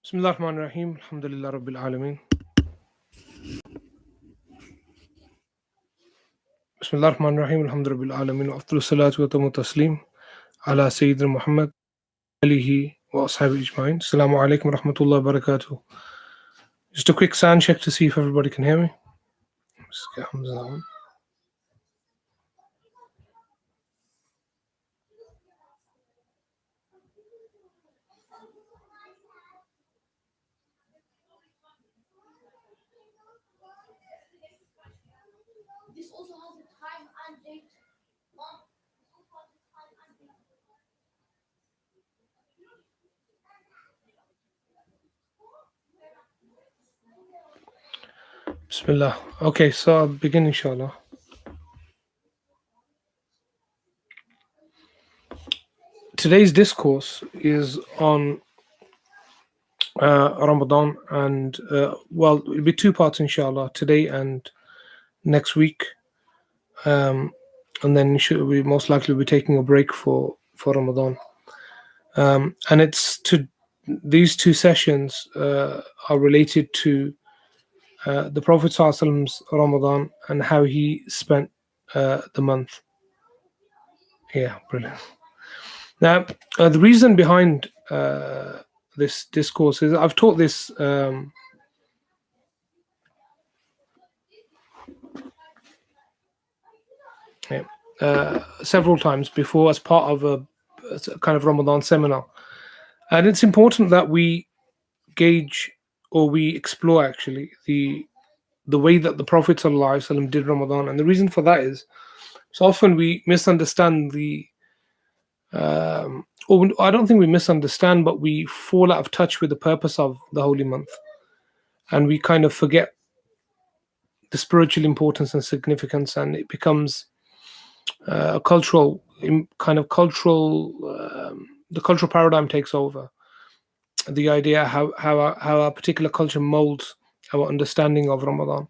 Bismillah ar-Rahman ar-Rahim. Alhamdulillah Rabbil Alameen. Bismillah ar-Rahman ar-Rahim. Alhamdulillah Rabbil Alameen. Wa afdalu salatu wa tamu taslim ala Sayyidina Muhammad alihi wa ashabi ijma'in. Assalamu alaikum wa rahmatullahi wa barakatuh. Just a quick sound check to see if everybody can hear me. Let's get Hamza on. Bismillah. Okay, so I'll begin inshallah. Today's discourse is on Ramadan, and well, it'll be two parts inshallah, today and next week. And then we most likely be taking a break for Ramadan. And it's to these two sessions are related to the Prophet ﷺ's Ramadan and how he spent the month. Yeah, brilliant. Now, the reason behind this discourse is I've taught this several times before as part of a kind of Ramadan seminar. And it's important that we gauge or we explore actually the way that the Prophet ﷺ did Ramadan. And the reason for that is so often we misunderstand or I don't think we misunderstand, but we fall out of touch with the purpose of the holy month. And we kind of forget the spiritual importance and significance, and it becomes a cultural the cultural paradigm takes over. The idea how a particular culture molds our understanding of Ramadan.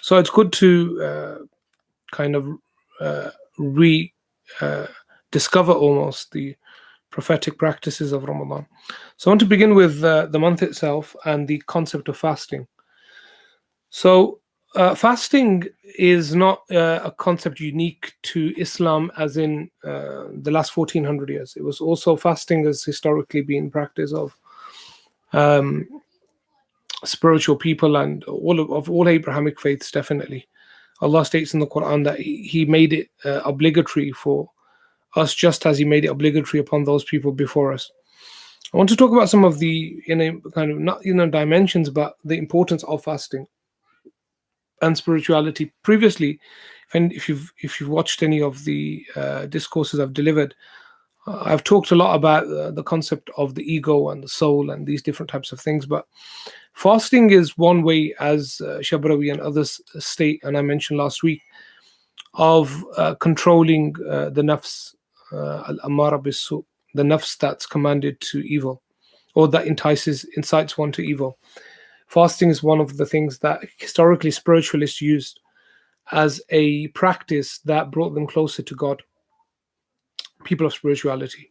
So it's good to discover almost the prophetic practices of Ramadan. So I want to begin with the month itself and the concept of fasting. So fasting is not a concept unique to Islam as in the last 1400 years. It was also fasting has historically been practice of spiritual people and all Abrahamic faiths, definitely. Allah states in the Quran that He made it obligatory for us, just as He made it obligatory upon those people before us. I want to talk about some of the kind of not dimensions, but the importance of fasting and spirituality. Previously, if you've watched any of the discourses I've delivered, I've talked a lot about the concept of the ego and the soul and these different types of things. But fasting is one way, as Shabrawi and others state, and I mentioned last week, of controlling the nafs, al-amara bis-su, the nafs that's commanded to evil, or that incites one to evil. Fasting is one of the things that historically spiritualists used as a practice that brought them closer to God, people of spirituality.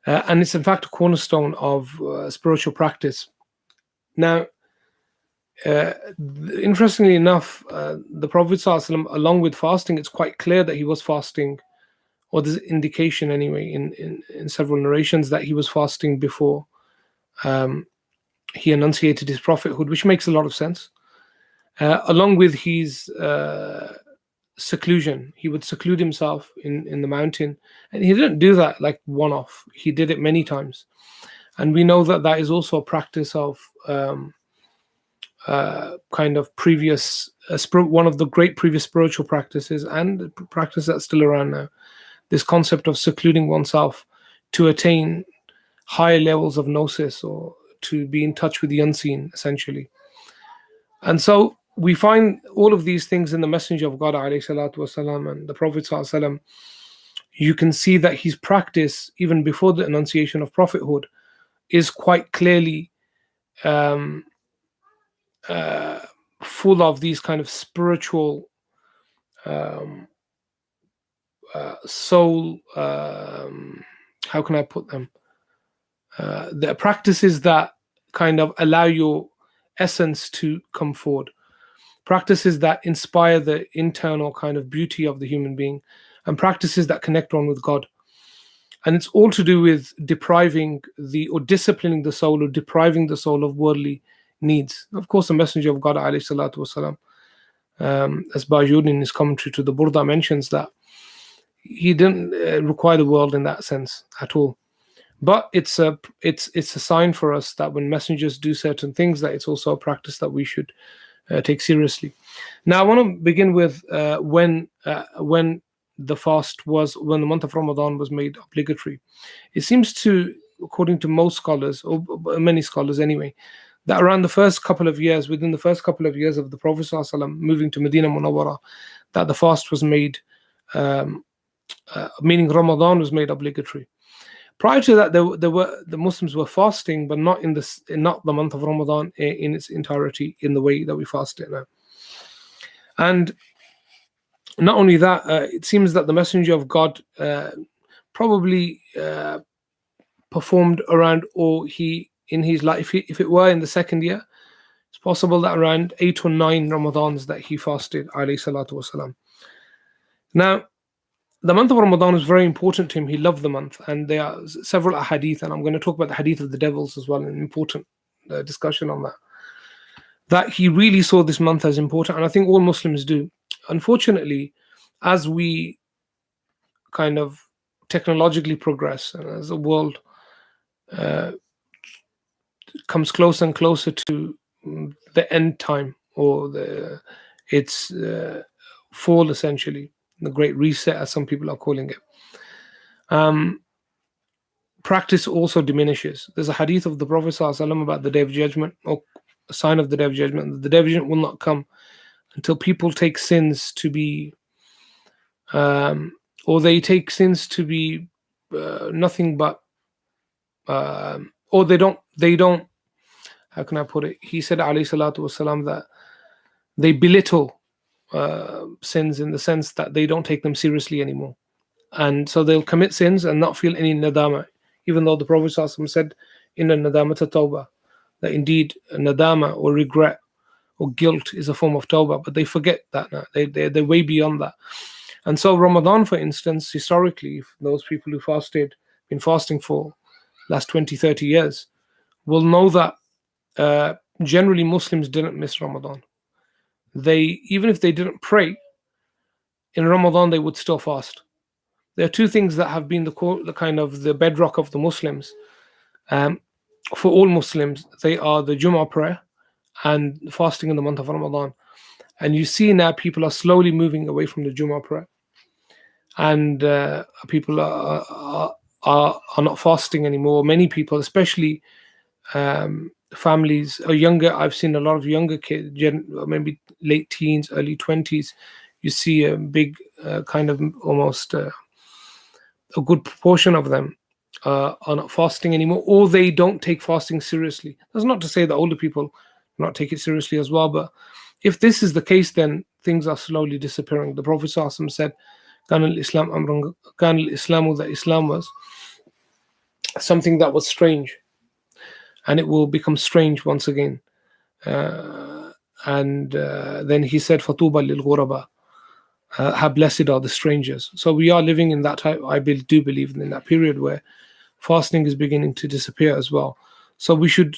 And it's in fact a cornerstone of spiritual practice. Now, interestingly enough, the Prophet ﷺ, along with fasting, it's quite clear that he was fasting, or there's indication anyway in several narrations that he was fasting before he enunciated his prophethood, which makes a lot of sense. Along with his seclusion, he would seclude himself in the mountain, and he didn't do that like one-off. He did it many times, and we know that is also a practice of kind of previous one of the great previous spiritual practices, and practice that's still around now. This concept of secluding oneself to attain higher levels of gnosis, or to be in touch with the unseen, essentially. And so we find all of these things in the Messenger of God ﷺ and the Prophet ﷺ. You can see that his practice, even before the enunciation of prophethood, is quite clearly full of these kind of spiritual soul, how can I put them? The practices that kind of allow your essence to come forward. Practices that inspire the internal kind of beauty of the human being, and practices that connect one with God. And it's all to do with depriving the or disciplining the soul or depriving the soul of worldly needs. Of course, the Messenger of God, alayhi salatu wasalam, as Bajud in his commentary to the Burda mentions, that he didn't require the world in that sense at all. But it's a sign for us that when messengers do certain things, that it's also a practice that we should take seriously. Now, I want to begin with when the fast was, when the month of Ramadan was made obligatory. It seems to, according to most scholars, or many scholars anyway, that around the first couple of years, within the first couple of years of the Prophet ﷺ moving to Medina Munawwara, that the fast was made, meaning Ramadan was made obligatory. Prior to that, the Muslims were fasting, but not in the month of Ramadan in its entirety, in the way that we fast it now. And not only that, it seems that the Messenger of God probably performed around, or he in his life, if it were in the second year, it's possible that around 8 or 9 Ramadans that he fasted, alayhi salatu wasalam. Now, the month of Ramadan is very important to him. He loved the month, and there are several hadith, and I'm going to talk about the hadith of the devils as well, an important discussion on that. That he really saw this month as important, and I think all Muslims do. Unfortunately, as we kind of technologically progress, and as the world comes closer and closer to the end time, or its fall, essentially, the Great Reset, as some people are calling it, practice also diminishes. There's a hadith of the Prophet ﷺ about the Day of Judgment, or a sign of the Day of Judgment. The Day of Judgment will not come until people take sins to be, or they take sins to be nothing but, or they don't. How can I put it? He said, alayhi salatu wasalam, that they belittle sins in the sense that they don't take them seriously anymore. And so they'll commit sins and not feel any nadama, even though the Prophet ﷺ said, inna nadamata tawbah, that indeed nadama, or regret, or guilt, is a form of tawbah. But they forget that now. They're way beyond that. And so Ramadan, for instance, historically, those people who been fasting for last 20, 30 years, will know that generally Muslims didn't miss Ramadan. Even if they didn't pray, in Ramadan they would still fast. There are two things that have been the kind of the bedrock of the Muslims. For all Muslims, they are the Jummah prayer and fasting in the month of Ramadan. And you see now people are slowly moving away from the Jummah prayer, and people are not fasting anymore. Many people, especially families are younger. I've seen a lot of younger kids, maybe late teens, early 20s. You see a big kind of almost a good proportion of them are not fasting anymore, or they don't take fasting seriously. That's not to say that older people do not take it seriously as well, but if this is the case, then things are slowly disappearing. The Prophet ﷺ said, "Kan al-Islam amrun, kan al-Islamu," that Islam was something that was strange, and it will become strange once again. And then he said, "Fatuba lil ghuraba," how blessed are the strangers. So we are living in that type. I do believe in that period where fasting is beginning to disappear as well. So we should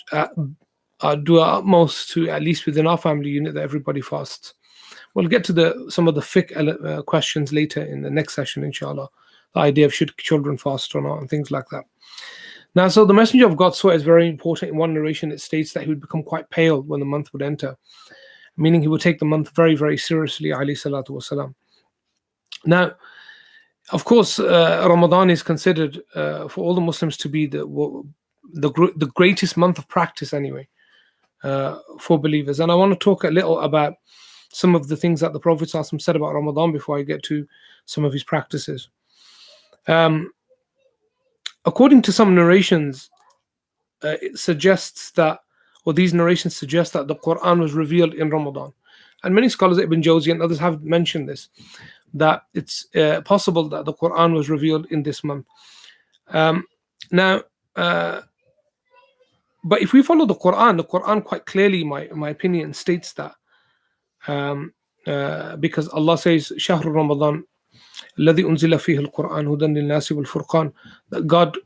do our utmost to, at least within our family unit, that everybody fasts. We'll get to some of the fiqh questions later in the next session, inshallah. The idea of should children fast or not, and things like that. Now, so the Messenger of God sweat is very important. In one narration, it states that he would become quite pale when the month would enter, meaning he would take the month very, very seriously, alayhi salatu wasalam. Now, of course, Ramadan is considered for all the Muslims to be the greatest month of practice anyway, for believers. And I want to talk a little about some of the things that the Prophet ﷺ said about Ramadan before I get to some of his practices. According to some narrations, it suggests that, or these narrations suggest that the Quran was revealed in Ramadan. And many scholars, Ibn Jawzi and others, have mentioned this, that it's possible that the Quran was revealed in this month. Now, But if we follow the Quran quite clearly, my opinion, states that um, because Allah says, "Shahr Ramadan, الذي أنزل فيه القرآن هدى للناس والفرقان," that God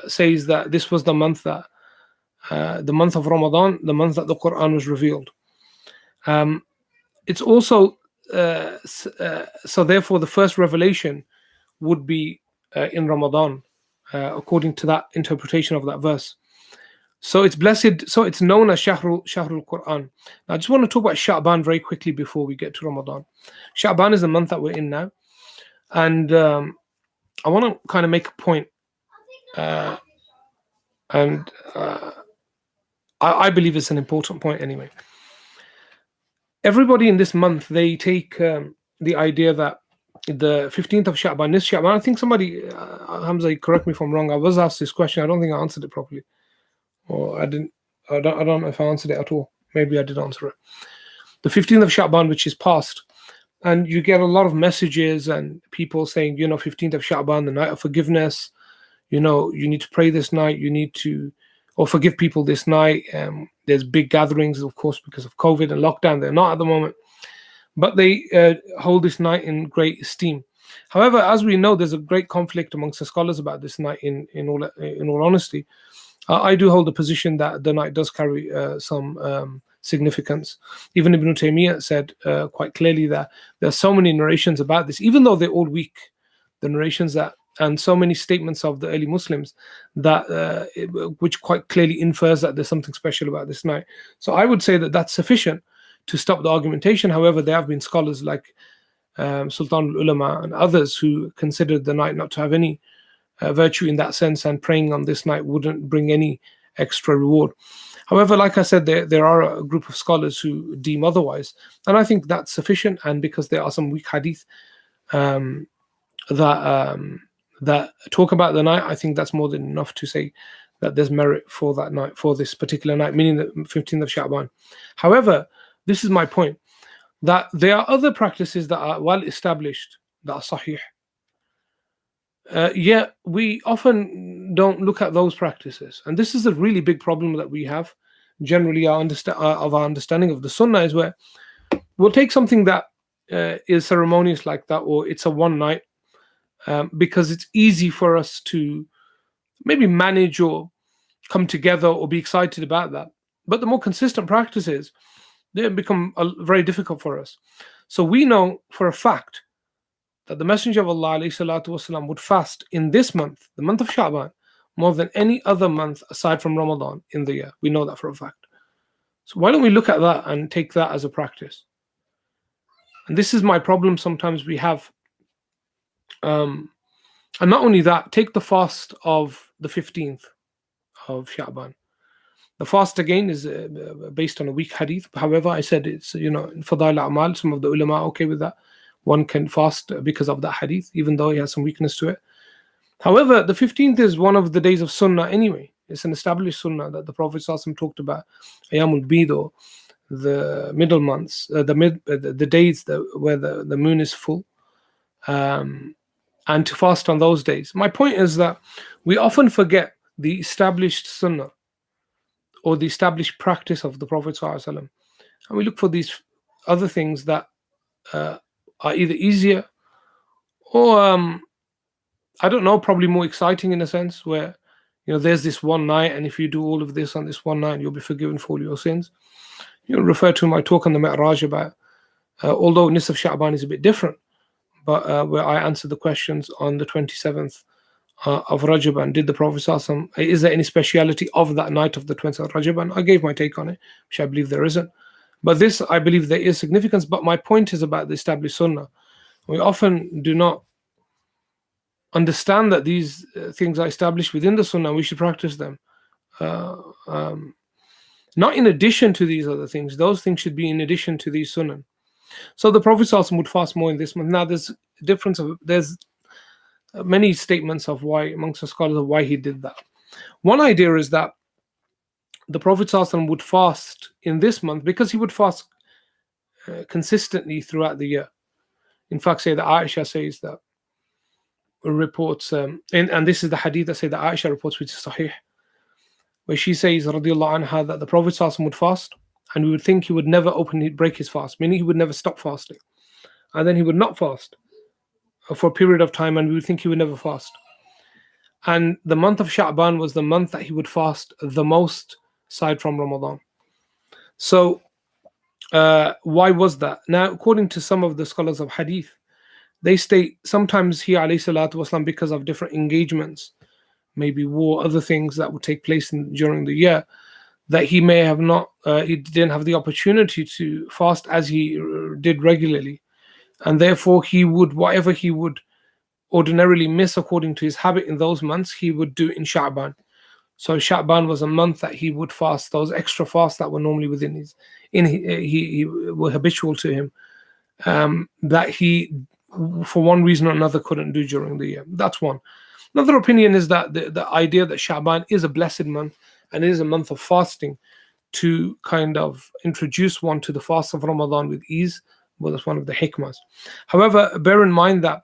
says that this was the month of Ramadan, the month that the Quran was revealed. It's also so therefore the first revelation would be in Ramadan, according to that interpretation of that verse. So it's blessed. So it's known as Shahrul Quran. Now, I just want to talk about Sha'ban very quickly before we get to Ramadan. Sha'ban is the month that we're in now, and I want to kind of make a point, and I believe it's an important point anyway. Everybody in this month, they take the idea that the 15th of Sha'ban is Sha'ban. I think somebody, Hamza, correct me if I'm wrong. I was asked this question. I don't think I answered it properly, or I didn't. I don't know if I answered it at all. Maybe I did answer it. The 15th of Sha'ban, which is past, and you get a lot of messages and people saying, 15th of Sha'ban, the night of forgiveness. You need to pray this night. You need to, or forgive people this night. There's big gatherings, of course, because of COVID and lockdown. They're not at the moment, but they hold this night in great esteem. However, as we know, there's a great conflict amongst the scholars about this night. In all honesty, I do hold the position that the night does carry some significance. Even Ibn Taymiyyah said quite clearly that there are so many narrations about this, even though they're all weak. The narrations that and so many statements of the early Muslims that which quite clearly infers that there's something special about this night. So I would say that that's sufficient to stop the argumentation. However, there have been scholars like Sultan al-Ulama and others who considered the night not to have any virtue in that sense, and praying on this night wouldn't bring any extra reward. However, like I said, there are a group of scholars who deem otherwise, and I think that's sufficient. And because there are some weak hadith that talk about the night, I think that's more than enough to say that there's merit for that night, for this particular night, meaning the 15th of Sha'ban. However, this is my point, that there are other practices that are well established, that are sahih. Yet we often don't look at those practices, and this is a really big problem that we have. Generally, our understanding of the Sunnah is where we'll take something that is ceremonious like that, or it's a one night, because it's easy for us to maybe manage or come together or be excited about that. But the more consistent practices, they become very difficult for us. So we know for a fact that the Messenger of Allah والسلام, would fast in this month, the month of Sha'ban, more than any other month aside from Ramadan in the year. We know that for a fact. So why don't we look at that and take that as a practice? And this is my problem sometimes we have. And not only that, take the fast of the 15th of Sha'ban. The fast again is based on a weak hadith. However, I said it's, Fadail A'mal, some of the ulama are okay with that. One can fast because of that hadith, even though it has some weakness to it. However, the 15th is one of the days of Sunnah anyway. It's an established Sunnah that the Prophet ﷺ talked about. Ayamul Bid, the middle months, the days where the moon is full, and to fast on those days. My point is that we often forget the established Sunnah or the established practice of the Prophet ﷺ, and we look for these other things that are either easier or I don't know, probably more exciting in a sense, where there's this one night, and if you do all of this on this one night, you'll be forgiven for all your sins. Refer to my talk on the Mi'raj about, although Nisf Sha'ban is a bit different, but where I answered the questions on the 27th of Rajab, and did the Prophet ﷺ, is there any speciality of that night of the 20th of Rajab? And I gave my take on it, which I believe there isn't. But this, I believe there is significance. But my point is about the established Sunnah. We often do not understand that these things are established within the Sunnah. We should practice them. Not in addition to these other things. Those things should be in addition to these Sunnah. So the Prophet ﷺ would fast more in this month. Now there's many statements of why, amongst the scholars, of why he did that. One idea is that the Prophet ﷺ would fast in this month because he would fast consistently throughout the year. In fact, say that Aisha says that, reports, and this is the hadith that say that Aisha reports, which is sahih, where she says, radiallahu anha, that the Prophet ﷺ would fast, and we would think he would never break his fast, meaning he would never stop fasting. And then he would not fast for a period of time, and we would think he would never fast. And the month of Sha'ban was the month that he would fast the most, aside from Ramadan. So, why was that? Now, according to some of the scholars of hadith, they state sometimes he, alayhi salatu wasalam, because of different engagements, maybe war, other things that would take place during the year, that he may have not, he didn't have the opportunity to fast as he did regularly. And therefore, he would, whatever he would ordinarily miss according to his habit in those months, he would do in Sha'ban. So Sha'ban was a month that he would fast those extra fasts that were normally within his, he were habitual to him, that he, for one reason or another, couldn't do during the year. That's one. Another opinion is that the idea that Sha'ban is a blessed month and it is a month of fasting to kind of introduce one to the fast of Ramadan with ease, well, that's one of the hikmahs. However, bear in mind that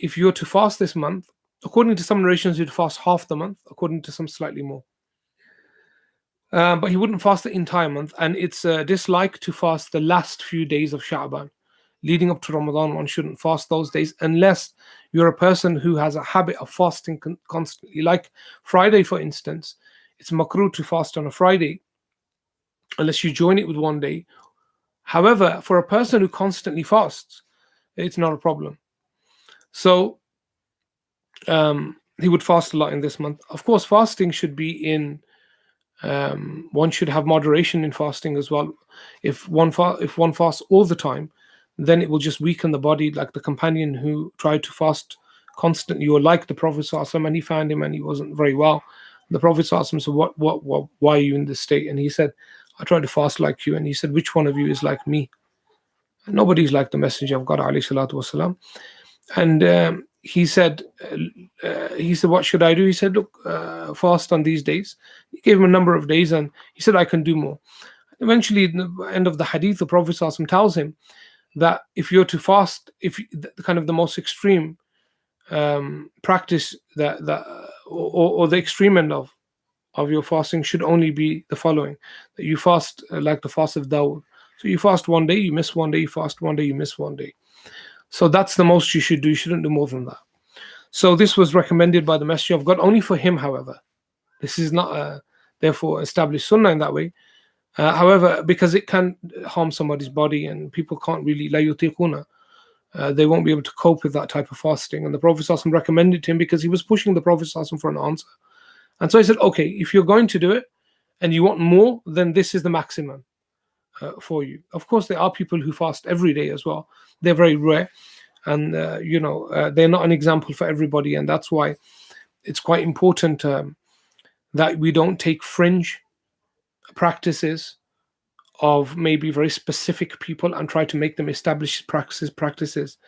if you were to fast this month, according to some narrations, you'd fast half the month, according to some slightly more. But he wouldn't fast the entire month, and it's a dislike to fast the last few days of Sha'ban. Leading up to Ramadan, one shouldn't fast those days unless you're a person who has a habit of fasting constantly. Like Friday, for instance, it's makruh to fast on a Friday unless you join it with one day. However, for a person who constantly fasts, it's not a problem. So he would fast a lot in this month. Of course, fasting should be in, one should have moderation in fasting as well. If one fasts all the time, then it will just weaken the body, like the companion who tried to fast constantly, or like the Prophet ﷺ, and he found him and he wasn't very well. The Prophet ﷺ said, what, why are you in this state? And he said, I try to fast like you. And he said, which one of you is like me? And nobody's like the Messenger of God, alayhi salatu wasalam. And he said, what should I do? He said, look, fast on these days. He gave him a number of days, and he said, I can do more. Eventually, at the end of the hadith, the Prophet ﷺ tells him that if you're to fast, if the kind of the most extreme practice or the extreme end of your fasting should only be the following: that you fast like the fast of Dawud. So you fast one day, you miss one day, you fast one day, you miss one day. So that's the most you should do. You shouldn't do more than that. So this was recommended by the Messenger of God only for him, however. This is not therefore established sunnah in that way. However, because it can harm somebody's body and people can't really, la yutiquna, they won't be able to cope with that type of fasting. And the Prophet ﷺ recommended to him because he was pushing the Prophet ﷺ for an answer. And so he said, okay, if you're going to do it and you want more, then this is the maximum for you. Of course, there are people who fast every day as well. They're very rare. And, they're not an example for everybody. And that's why it's quite important that we don't take fringe practices of maybe very specific people and try to make them established practices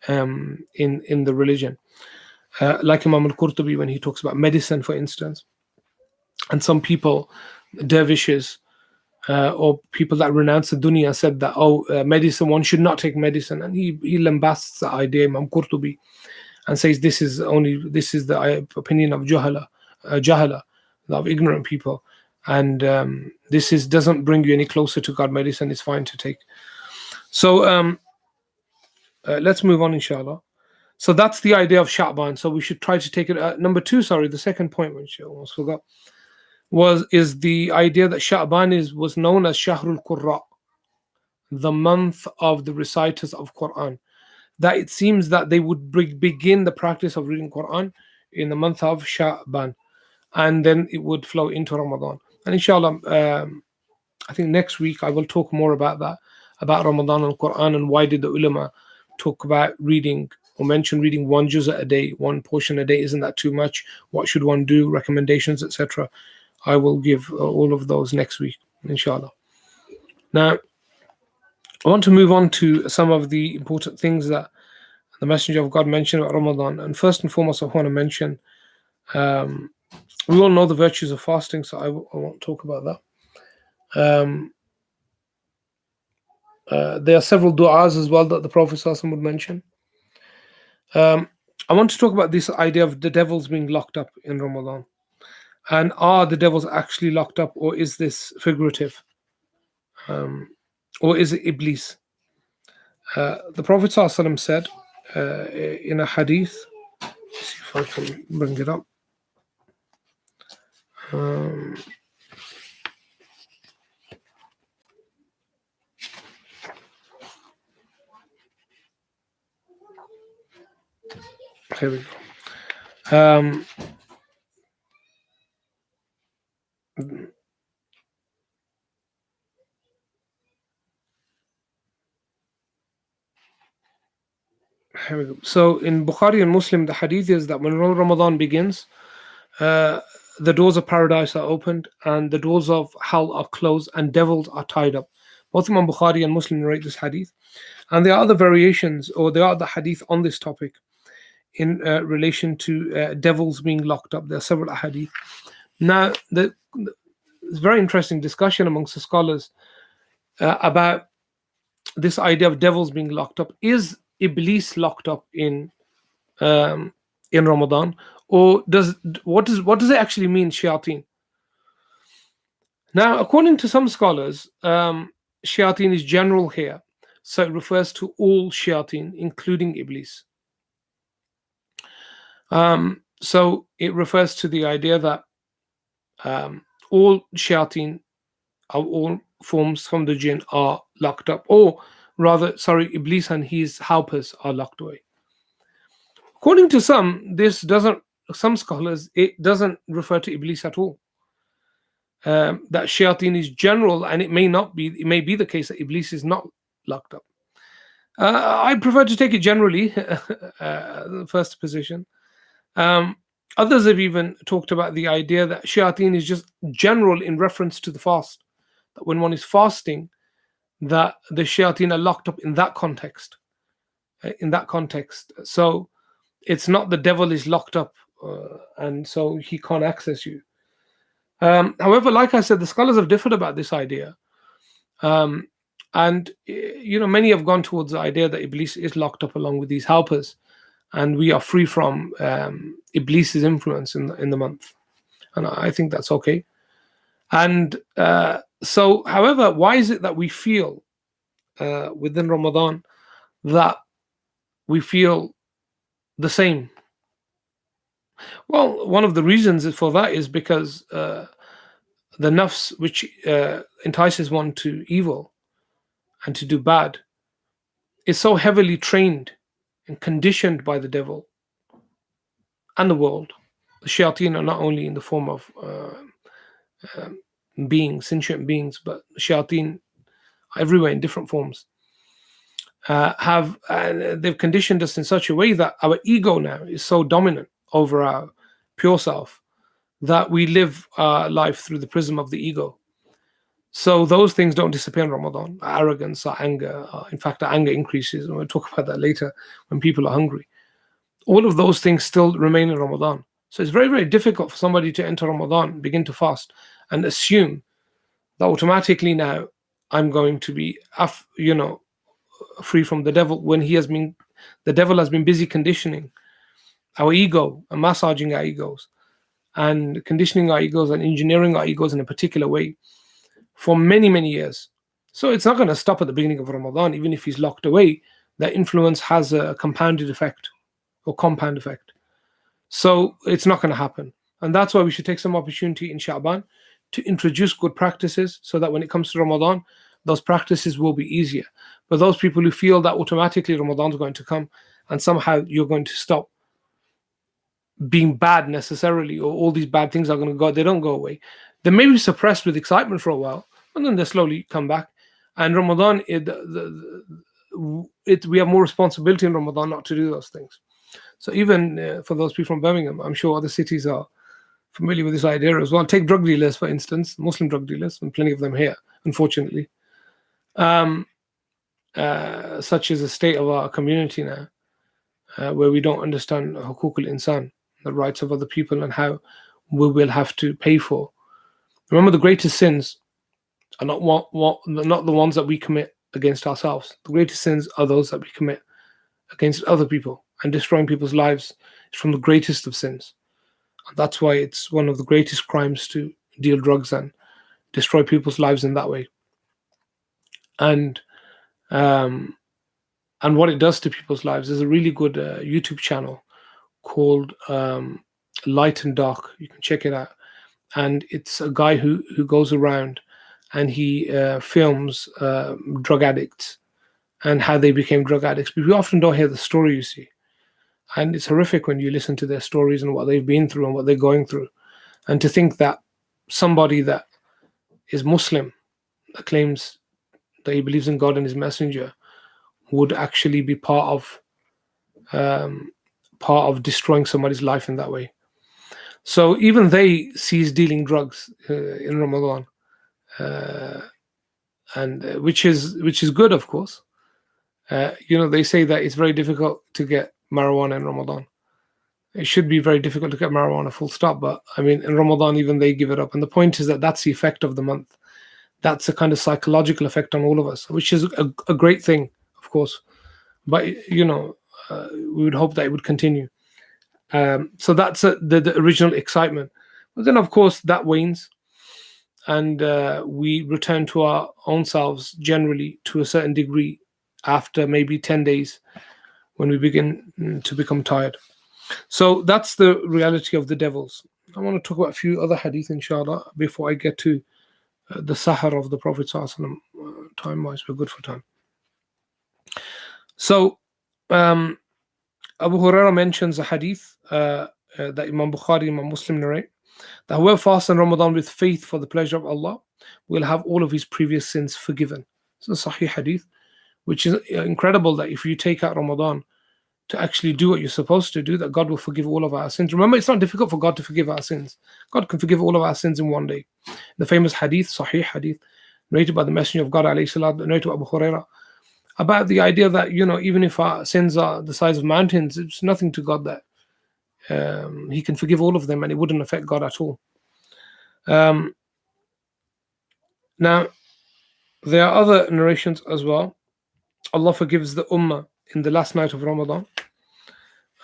in the religion. Like Imam al-Qurtubi, when he talks about medicine, for instance. And some people, dervishes, or people that renounce the dunya, said that, medicine, one should not take medicine. And he lambasts the idea, Imam Qurtubi, and says this is the opinion of jahala, of ignorant people. And this doesn't bring you any closer to God. Medicine is fine to take. So let's move on, inshallah. So that's the idea of Sha'ban. So we should try to take it. Number two, the second point, which I almost forgot, is the idea that Sha'ban was known as Shahrul Qurra, the month of the reciters of Quran. That it seems that they would begin the practice of reading Quran in the month of Sha'ban, and then it would flow into Ramadan. And inshallah, I think next week I will talk more about that, about Ramadan and Quran, and why did the ulama talk about reading or mention reading one juz'a a day, one portion a day. Isn't that too much? What should one do? Recommendations, etc. I will give all of those next week, inshallah. Now, I want to move on to some of the important things that the Messenger of God mentioned about Ramadan. And first and foremost, I want to mention, we all know the virtues of fasting, so I won't talk about that. There are several du'as as well that the Prophet ﷺ would mention. I want to talk about this idea of the devils being locked up in Ramadan. And are the devils actually locked up, or is this figurative? Um, or is it Iblis? The Prophet ﷺ said in a hadith, let's see if I can bring it up. Um, Here we go. Here we go. So in Bukhari and Muslim, the hadith is that when Ramadan begins, uh, the doors of paradise are opened and the doors of hell are closed and devils are tied up. Both Imam Bukhari and Muslim narrate this hadith. And there are other variations, or there are the hadith on this topic in relation to devils being locked up. There are several hadith. Now, there's a very interesting discussion amongst the scholars about this idea of devils being locked up. Is Iblis locked up in Ramadan, or what does it actually mean, shayateen? Now, according to some scholars, shayateen is general here, so it refers to all shayateen, including Iblis. So it refers to the idea that all shayateen, all forms from the jinn, are locked up, or rather, sorry, Iblis and his helpers are locked away. According to some, some scholars, it doesn't refer to Iblis at all. That shayateen is general, and it may be the case that Iblis is not locked up. I prefer to take it generally, the first position. Others have even talked about the idea that shayateen is just general in reference to the fast. That when one is fasting, that the shayateen are locked up in that context. So it's not the devil is locked up, and so he can't access you. However, like I said, the scholars have differed about this idea. And many have gone towards the idea that Iblis is locked up along with these helpers, and we are free from Iblis's influence in the month. And I think that's okay. And so, however, why is it that we feel within Ramadan that we feel the same? Well, one of the reasons for that is because the nafs, which entices one to evil and to do bad, is so heavily trained and conditioned by the devil and the world. The shayateen are not only in the form of beings, sentient beings, but shayateen everywhere in different forms. They've conditioned us in such a way that our ego now is so dominant over our pure self that we live our life through the prism of the ego. So those things don't disappear in Ramadan. Our arrogance, our anger, in fact, our anger increases, and we'll talk about that later when people are hungry. All of those things still remain in Ramadan. So it's very, very difficult for somebody to enter Ramadan, begin to fast, and assume that automatically now I'm going to be, free from the devil, when the devil has been busy conditioning our ego and massaging our egos and conditioning our egos and engineering our egos in a particular way for many, many years. So it's not going to stop at the beginning of Ramadan. Even if he's locked away, that influence has a compounded effect or compound effect. So it's not going to happen. And that's why we should take some opportunity in Sha'ban to introduce good practices, so that when it comes to Ramadan, those practices will be easier. But those people who feel that automatically Ramadan is going to come and somehow you're going to stop being bad necessarily, or all these bad things are going to go, they don't go away. They may be suppressed with excitement for a while, and then they slowly come back. And Ramadan, we have more responsibility in Ramadan not to do those things. So even for those people from Birmingham, I'm sure other cities are familiar with this idea as well. Take drug dealers, for instance, Muslim drug dealers, and plenty of them here, unfortunately. Such is the state of our community now, where we don't understand hukuk al-insan, the rights of other people, and how we will have to pay for. Remember, the greatest sins are not the ones that we commit against ourselves. The greatest sins are those that we commit against other people, and destroying people's lives is from the greatest of sins. That's why it's one of the greatest crimes to deal drugs and destroy people's lives in that way. And um, and what it does to people's lives. There's a really good YouTube channel called Light and Dark. You can check it out. And it's a guy who goes around and he films drug addicts and how they became drug addicts. But we often don't hear the story, you see. And it's horrific when you listen to their stories and what they've been through and what they're going through. And to think that somebody that is Muslim, that claims that he believes in God and his messenger, would actually be part of destroying somebody's life in that way. So even they cease dealing drugs in Ramadan, uh, and which is good, of course. They say that it's very difficult to get marijuana in Ramadan. It should be very difficult to get marijuana, full stop. But I mean, in Ramadan, even they give it up. And the point is that that's the effect of the month. That's a kind of psychological effect on all of us, which is a great thing, of course. But we would hope that it would continue. So that's the original excitement. But then, of course, that wanes, and we return to our own selves generally to a certain degree after maybe 10 days when we begin to become tired. So that's the reality of the devils. I want to talk about a few other hadith, inshallah, before I get to the Sahar of the Prophet Sallallahu Alaihi Wasallam. Time-wise, we're good for time. So Abu Huraira mentions a hadith that Imam Bukhari, Imam Muslim narrate, that whoever fasts in Ramadan with faith for the pleasure of Allah will have all of his previous sins forgiven. It's a Sahih hadith, which is incredible that if you take out Ramadan to actually do what you're supposed to do, that God will forgive all of our sins. Remember, it's not difficult for God to forgive our sins. God can forgive all of our sins in one day. The famous hadith, Sahih hadith, narrated by the Messenger of God, narrated by Abu Huraira, about the idea that, even if our sins are the size of mountains, it's nothing to God that He can forgive all of them and it wouldn't affect God at all. Now, there are other narrations as well. Allah forgives the Ummah in the last night of Ramadan.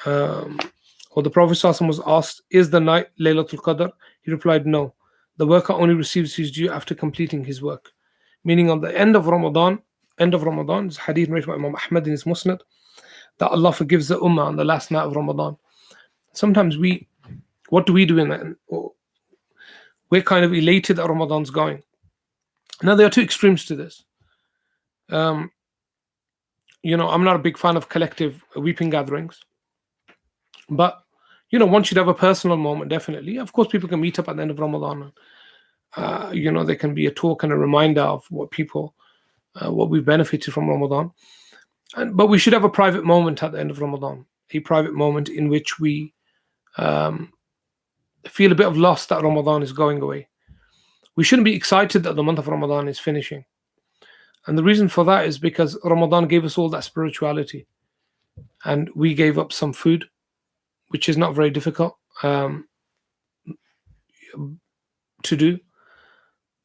Or the Prophet ﷺ was asked, is the night Laylatul Qadr? He replied, no. The worker only receives his due after completing his work. Meaning on the end of Ramadan, this hadith narrated by Imam Ahmad in his Musnad, that Allah forgives the Ummah on the last night of Ramadan. Sometimes what do we do in that? We're kind of elated that Ramadan's going. Now, there are two extremes to this. I'm not a big fan of collective weeping gatherings. But, one should have a personal moment, definitely. Of course, people can meet up at the end of Ramadan. There can be a talk and a reminder of what we've benefited from Ramadan. But we should have a private moment at the end of Ramadan, a private moment in which we feel a bit of loss that Ramadan is going away. We shouldn't be excited that the month of Ramadan is finishing. And the reason for that is because Ramadan gave us all that spirituality. And we gave up some food, which is not very difficult to do.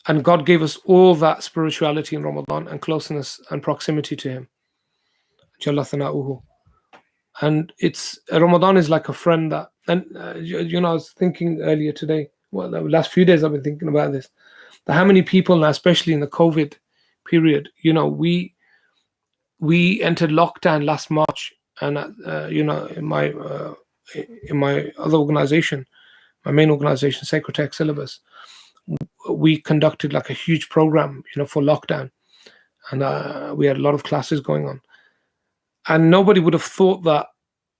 And God gave us all that spirituality in Ramadan and closeness and proximity to Him. Jalla thana'uhu. And Ramadan is like a friend that, and I was thinking earlier today, the last few days I've been thinking about this, that how many people now, especially in the COVID period, we entered lockdown last March, and in my other organization, my main organization, Sacred Text Syllabus, we conducted like a huge program, for lockdown, and we had a lot of classes going on, and nobody would have thought that,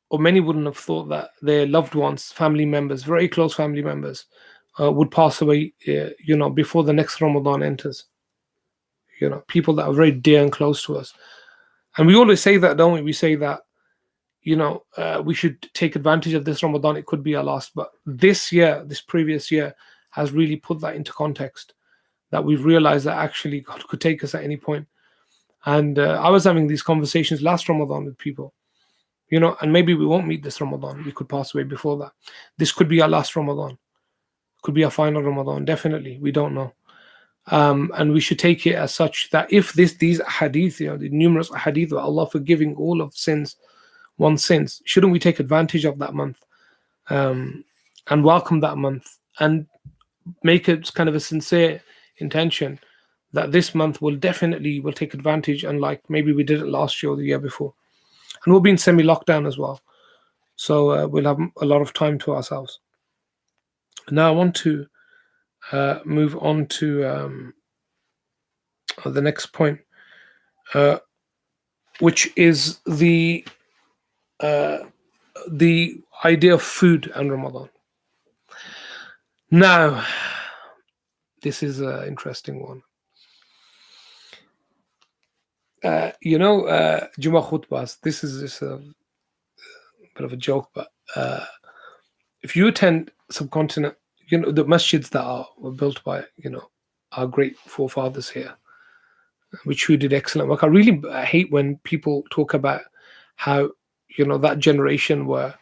or many wouldn't have thought that their loved ones, family members, very close family members, would pass away, before the next Ramadan enters. People that are very dear and close to us, and we always say that, don't we? We say that, we should take advantage of this Ramadan. It could be our last, but this previous year, has really put that into context, that we've realized that actually God could take us at any point. And I was having these conversations last Ramadan with people, and maybe we won't meet this Ramadan. We could pass away before that. This could be our last Ramadan. Could be our final Ramadan. Definitely. We don't know. And we should take it as such that if these hadith, the numerous hadith of Allah forgiving all of sins, one's sins, shouldn't we take advantage of that month? and welcome that month and make it kind of a sincere intention that this month will take advantage, and like maybe we did it last year or the year before. And we'll be in semi lockdown as well, so we'll have a lot of time to ourselves. Now I want to move on to the next point, uh, which is uh, the idea of food and Ramadan. Now, this is an interesting one. Juma khutbahs. This is just a bit of a joke, but if you attend subcontinent, the masjids that were built by our great forefathers here, which who did excellent work. I really hate when people talk about how that generation were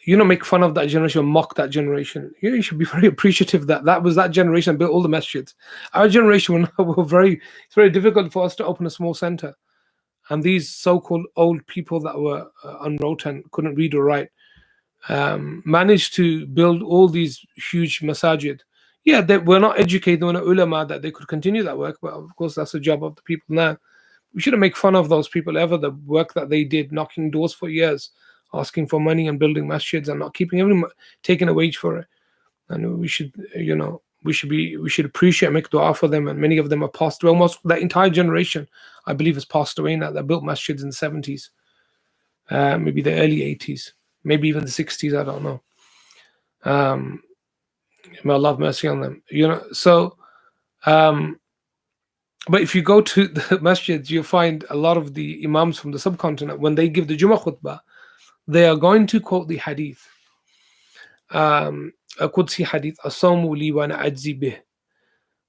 make fun of that generation, mock that generation. You should be very appreciative that that was that generation that built all the masjids. Our generation were it's very difficult for us to open a small center. And these so-called old people that were unwrote and couldn't read or write managed to build all these huge masajid. Yeah, they were not educated, they were not ulama that they could continue that work, but of course that's the job of the people now. We shouldn't make fun of those people ever, the work that they did, knocking doors for years, asking for money and building masjids and not taking a wage for it. And we should, we should appreciate, make dua for them. And many of them are passed away. Almost that entire generation, I believe, has passed away now. That built masjids in the 70s, maybe the early 80s, maybe even the 60s. I don't know. May Allah have mercy on them. So. But if you go to the masjids, you'll find a lot of the imams from the subcontinent, when they give the Jummah khutbah, they are going to quote the hadith. A Qudsi hadith, As-sawmu li wa ana ajzi bih.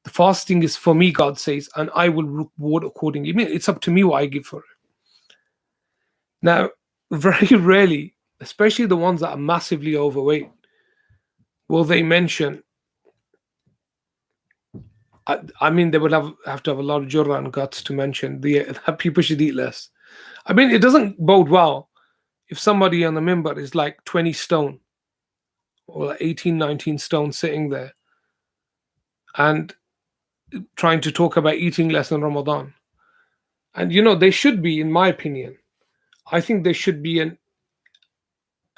The fasting is for me, God says, and I will reward accordingly. I mean, it's up to me what I give for it. Now, very rarely, especially the ones that are massively overweight, will they mention. I mean, they would have to have a lot of jurra and guts to mention that people should eat less. I mean, it doesn't bode well if somebody on the minbar is like 20 stone or like 18, 19 stone sitting there and trying to talk about eating less in Ramadan. And they should be, in my opinion, I think there should be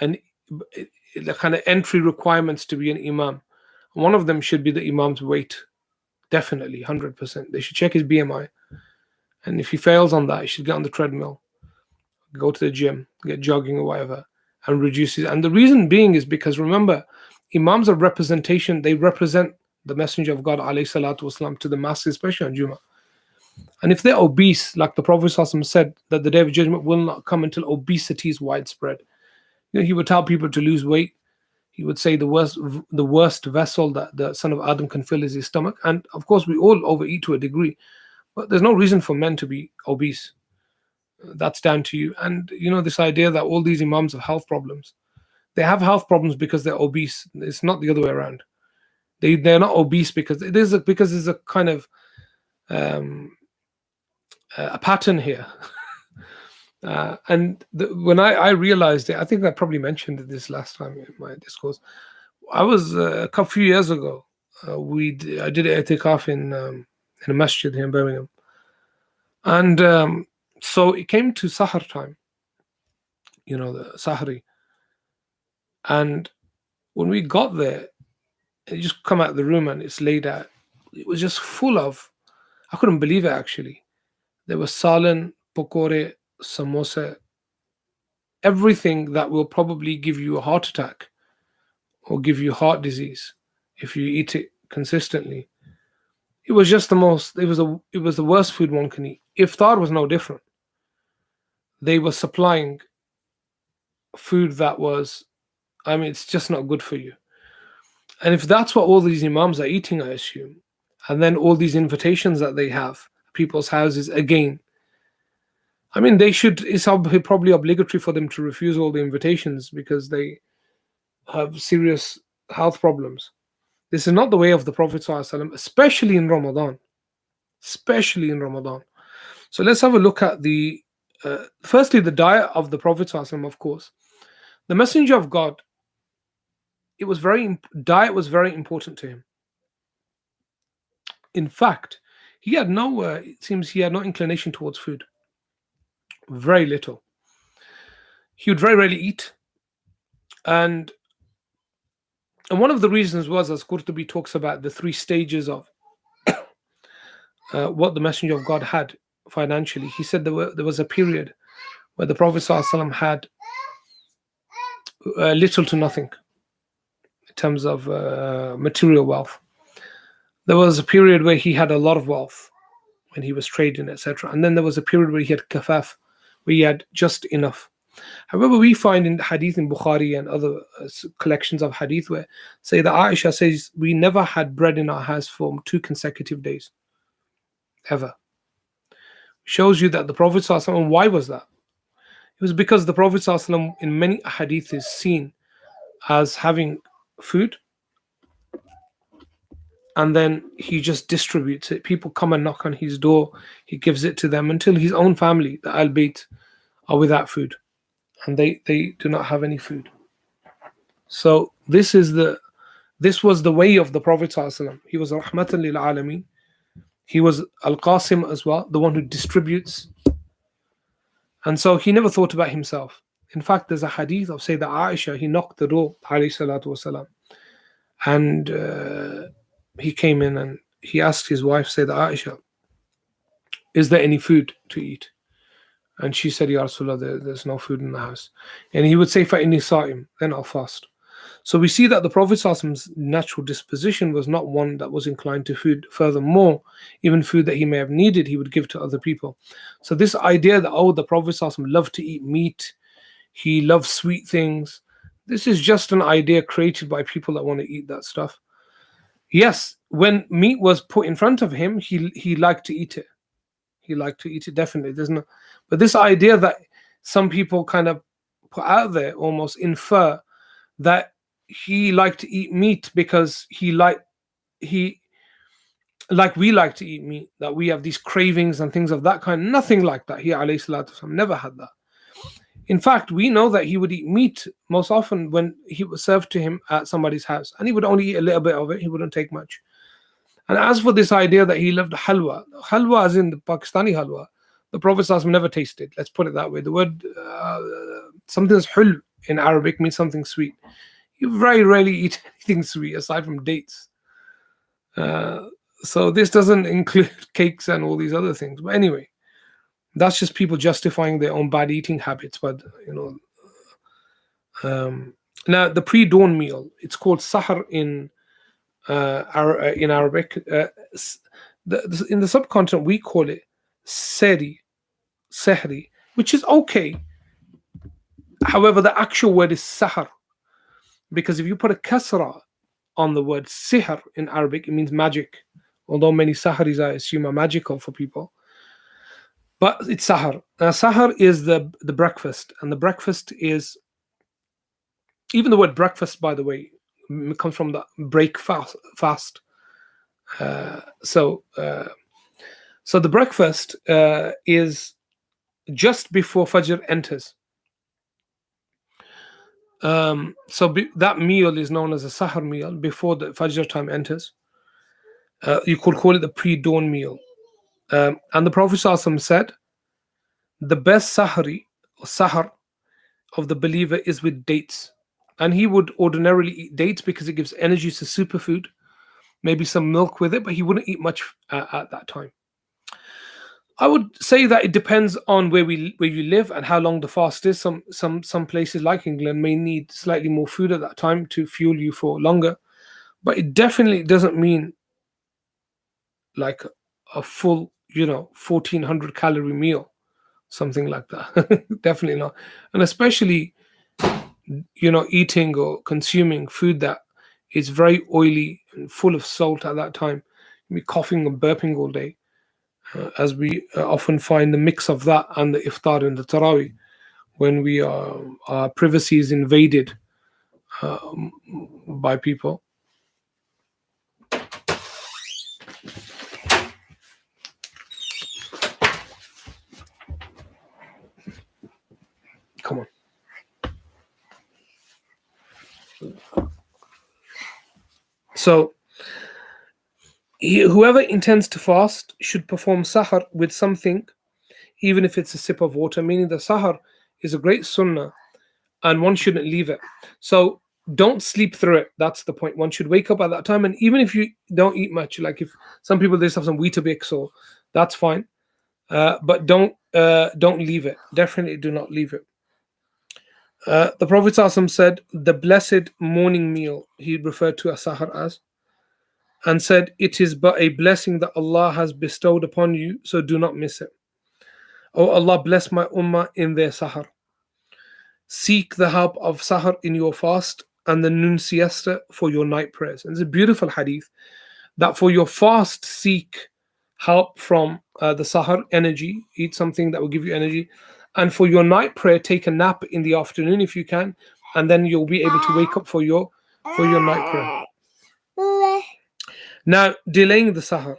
the kind of entry requirements to be an imam. One of them should be the imam's weight. Definitely, 100%. They should check his BMI. And if he fails on that, he should get on the treadmill, go to the gym, get jogging or whatever, and reduce it. And the reason being is because, remember, imams are representation. They represent the Messenger of God, alayhi salatu wasalam, to the masses, especially on Jummah. And if they're obese, like the Prophet said, that the day of judgment will not come until obesity is widespread. He would tell people to lose weight. He would say the worst vessel that the son of Adam can fill is his stomach. And of course, we all overeat to a degree, but there's no reason for men to be obese. That's down to you. And this idea that all these imams have health problems, they have health problems because they're obese. It's not the other way around. They're not obese because there's a kind of a pattern here. When I realized it, I think I probably mentioned this last time in my discourse. I was a few years ago. I did an itikaf in a masjid here in Birmingham, and so it came to Sahar time. The Sahri, and when we got there, you just come out of the room and it's laid out. It was just full of. I couldn't believe it actually. There was salan, pakore, samosa, everything that will probably give you a heart attack or give you heart disease if you eat it consistently. It was just it was the worst food one can eat. Iftar was no different. They were supplying food that was, it's just not good for you. And if that's what all these imams are eating, I assume, and then all these invitations that they have, people's houses, again, it's probably obligatory for them to refuse all the invitations because they have serious health problems. This is not the way of the Prophet ﷺ, especially in Ramadan. Especially in Ramadan. So let's have a look at firstly, the diet of the Prophet ﷺ, of course. The Messenger of God, diet was very important to him. In fact, he had no it seems he had no inclination towards food, very little. He would very rarely eat, and one of the reasons was, as Qurtubi talks about, the three stages of what the Messenger of God had financially. He said there was a period where the Prophet ﷺ had little to nothing in terms of material wealth. There was a period where he had a lot of wealth when he was trading, etc. And then there was a period where he had kafaf, where he had just enough. However, we find in hadith in Bukhari and other collections of hadith where Sayyidah Aisha says we never had bread in our house for 2 consecutive days, ever. Shows you that the Prophet ﷺ, why was that? It was because the Prophet ﷺ in many hadith is seen as having food, and then he just distributes it. People come and knock on his door, he gives it to them until his own family, the Al Bayt, are without food, and they do not have any food. So this was the way of the Prophet ﷺ. He was rahmatan lil alameen. He was al-Qasim as well, the one who distributes. And so he never thought about himself. In fact, there's a hadith of Sayyidah Aisha. He knocked the door, alayhi salatu wasalam, and he came in and he asked his wife, Sayyidah Aisha, is there any food to eat? And she said, Ya Rasulullah, there's no food in the house. And he would say, فَإِنِّي صَائِمٌ, then I'll fast. So we see that the Prophet ﷺ's natural disposition was not one that was inclined to food. Furthermore, even food that he may have needed, he would give to other people. So this idea that, the Prophet ﷺ loved to eat meat, he loves sweet things, this is just an idea created by people that want to eat that stuff. Yes, when meat was put in front of him, he liked to eat it. He liked to eat it, definitely. But this idea that some people kind of put out there, almost infer that he liked to eat meat because he like we like to eat meat, that we have these cravings and things of that kind. Nothing like that. He alayhi salatu wasalam never had that. In fact, we know that he would eat meat most often when he was served to him at somebody's house, and he would only eat a little bit of it. He wouldn't take much. And as for this idea that he loved halwa as in the Pakistani halwa, the Prophet ﷺ never tasted. Let's put it that way. The word something that's hul in Arabic means something sweet. You very rarely eat anything sweet aside from dates. So this doesn't include cakes and all these other things. But anyway, that's just people justifying their own bad eating habits. But now the pre-dawn meal, it's called sahar in Arabic. In the subcontinent, we call it sehri, which is okay. However, the actual word is sahar, because if you put a kasra on the word sihr in Arabic, it means magic. Although many saharis, I assume, are magical for people. But it's sahar. Now, sahar is the breakfast, and the breakfast is, even the word breakfast, by the way, comes from the break fast. So the breakfast is just before Fajr enters. That meal is known as a sahar meal before the Fajr time enters. You could call it the pre-dawn meal. And the Prophet ﷺ said, the best sahar of the believer is with dates. And he would ordinarily eat dates because it gives energy to superfood, maybe some milk with it, but he wouldn't eat much at that time. I would say that it depends on where you live and how long the fast is. Some places like England may need slightly more food at that time to fuel you for longer, but it definitely doesn't mean like a full 1400 calorie meal, something like that. Definitely not. And especially eating or consuming food that is very oily and full of salt at that time, you'll be coughing and burping all day. As we often find the mix of that and the iftar and the tarawih, when our privacy is invaded by people. Come on. So whoever intends to fast should perform sahar with something, even if it's a sip of water, meaning the sahar is a great sunnah and one shouldn't leave it. So don't sleep through it. That's the point. One should wake up at that time. And even if you don't eat much, like if some people just have some Weetabix, or that's fine. But don't leave it. Definitely do not leave it. The Prophet ﷺ said, the blessed morning meal, he referred to as sahar as, and said, it is but a blessing that Allah has bestowed upon you, so do not miss it. Oh Allah, bless my ummah in their sahar. Seek the help of sahar in your fast and the noon siesta for your night prayers. And it's a beautiful hadith that for your fast, seek help from the sahar energy, eat something that will give you energy. And for your night prayer, take a nap in the afternoon if you can, and then you'll be able to wake up for your night prayer. Now, delaying the sahar.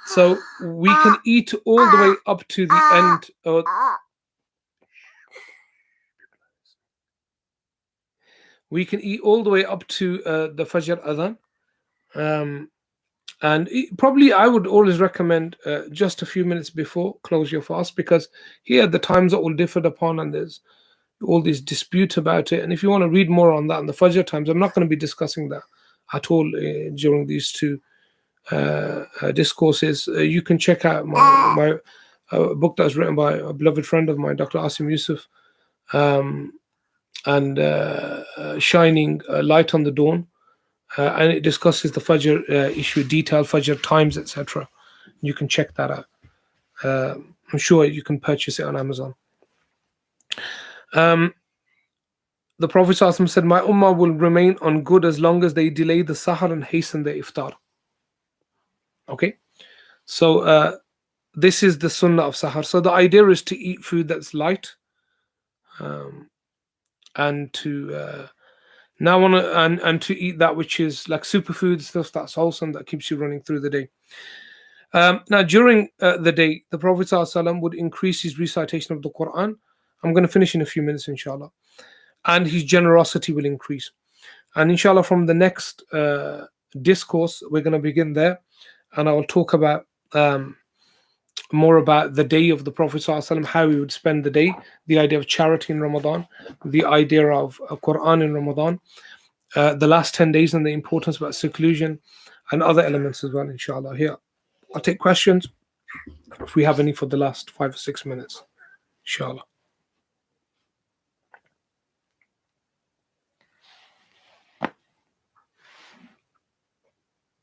So we can eat all the way up to the end. We can eat all the way up to the Fajr Adhan. And probably I would always recommend just a few minutes before close your fast, because here the times are all differed upon and there's all these disputes about it. And if you want to read more on that in the Fajr times, I'm not going to be discussing that at all during these two discourses. You can check out my book that was written by a beloved friend of mine, Dr. Asim Yusuf, and Shining Light on the Dawn. And it discusses the Fajr issue, detailed Fajr times, etc. You can check that out. I'm sure you can purchase it on Amazon. The Prophet ﷺ said, my ummah will remain on good as long as they delay the sahar and hasten the iftar. Okay, so this is the sunnah of sahar. So the idea is to eat food that's light, and to to eat that which is like superfood stuff that's wholesome, that keeps you running through the day. Now, during the day, the Prophet ﷺ would increase his recitation of the Quran. I'm going to finish in a few minutes, inshallah. And his generosity will increase. And inshallah, from the next discourse, we're going to begin there. And I will talk about more about the day of the Prophet ﷺ, how he would spend the day, the idea of charity in Ramadan, the idea of Quran in Ramadan, the last 10 days and the importance about seclusion, and other elements as well, inshallah. Here, I'll take questions if we have any for the last 5 or 6 minutes, inshallah.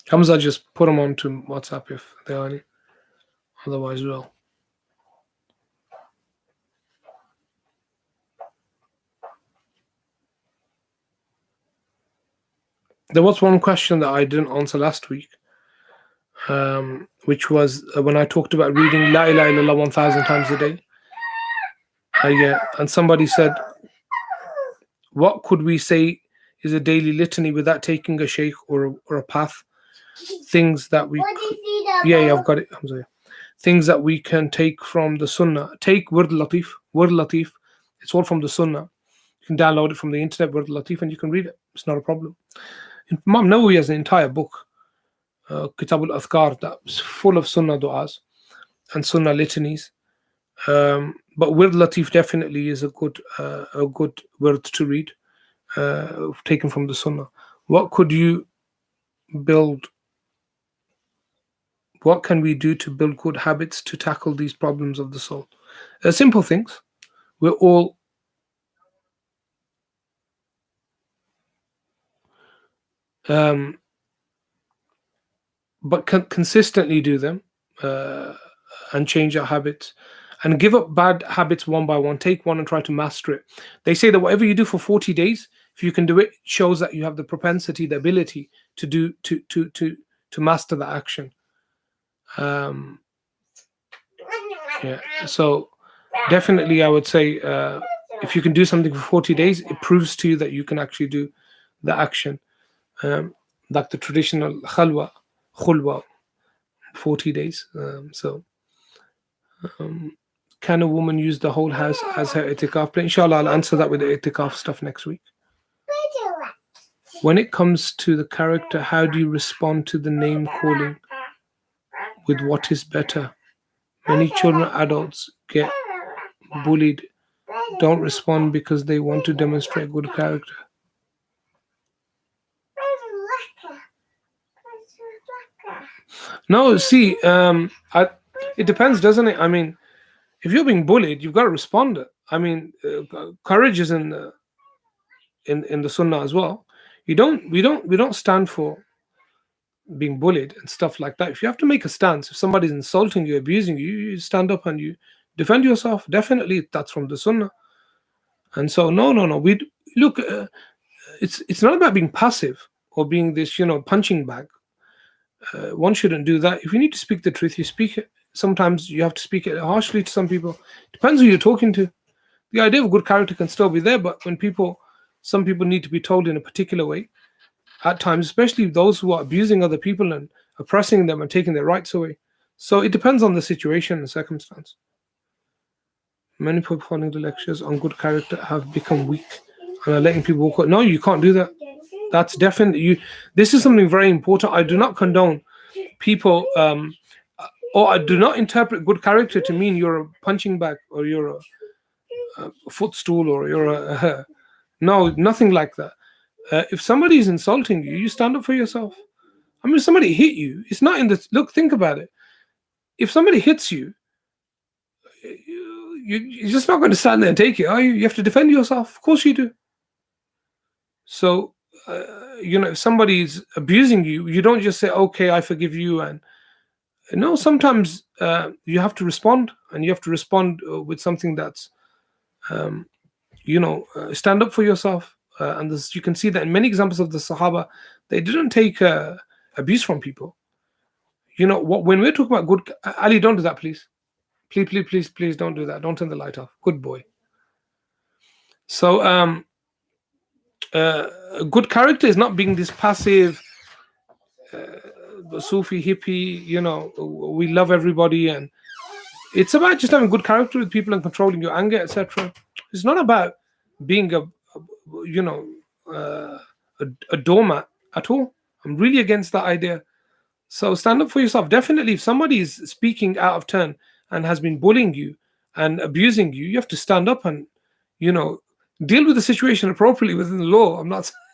Hamza, just put them on to WhatsApp if there are any. Otherwise, well. There was one question that I didn't answer last week, which was when I talked about reading La ilaha illallah 1,000 times a day. Yeah, and somebody said, what could we say is a daily litany without taking a sheikh or a path? Things that we yeah, I've got it. I'm sorry. Things that we can take from the Sunnah. Take Word Latif. Word Latif. It's all from the Sunnah. You can download it from the internet, Word Latif, and you can read it. It's not a problem. Imam Nawawi has an entire book, Kitab al-Adhkar, that's full of Sunnah du'as and Sunnah litanies. But Word Latif definitely is a good word to read, taken from the Sunnah. What could you build? What can we do to build good habits to tackle these problems of the soul? Simple things. We're all but consistently do them and change our habits and give up bad habits one by one. Take one and try to master it. They say that whatever you do for 40 days, if you can do it, shows that you have the propensity, the ability to do to master the action. Yeah. So definitely, I would say if you can do something for 40 days, it proves to you that you can actually do the action. Like the traditional khulwa, 40 days. Can a woman use the whole house as her itikaf place? Inshallah, I'll answer that with the itikaf stuff next week. When it comes to the character, how do you respond to the name calling with what is better? Many children, adults get bullied, don't respond because they want to demonstrate good character. No, see, it depends, doesn't it? I mean, if you're being bullied, you've got to respond. I mean, courage is in the Sunnah as well. We don't stand for being bullied and stuff like that. If you have to make a stance, if somebody's insulting you, abusing you, you stand up and you defend yourself. Definitely, that's from the Sunnah. And so, no, no, no. We look. It's not about being passive or being this, punching bag. One shouldn't do that. If you need to speak the truth, you speak it. Sometimes you have to speak it harshly to some people. Depends who you're talking to. The idea of good character can still be there, but when some people need to be told in a particular way at times, especially those who are abusing other people and oppressing them and taking their rights away. So it depends on the situation and circumstance. Many people following the lectures on good character have become weak and are letting people walk out. No, you can't do that. That's definitely you. This is something very important. I do not condone people, or I do not interpret good character to mean you're a punching bag or you're a footstool or you're a no, nothing like that. If somebody is insulting you, you stand up for yourself. I mean, if somebody hit you, it's not in the look. Think about it. If somebody hits you, you're just not going to stand there and take it, are you? You have to defend yourself. Of course you do. So, if somebody's abusing you, you don't just say, "Okay, I forgive you." And no, sometimes you have to respond, and you have to respond with something that's, stand up for yourself. And this, you can see that in many examples of the Sahaba, they didn't take abuse from people. When we're talking about good, Ali, don't do that, please. Please, don't do that. Don't turn the light off. Good boy. So, good character is not being this passive, Sufi hippie. We love everybody, and it's about just having good character with people and controlling your anger, etc. It's not about being you know, a doormat at all. I'm really against that idea. So stand up for yourself. Definitely, if somebody is speaking out of turn and has been bullying you and abusing you, you have to stand up and, deal with the situation appropriately within the law. I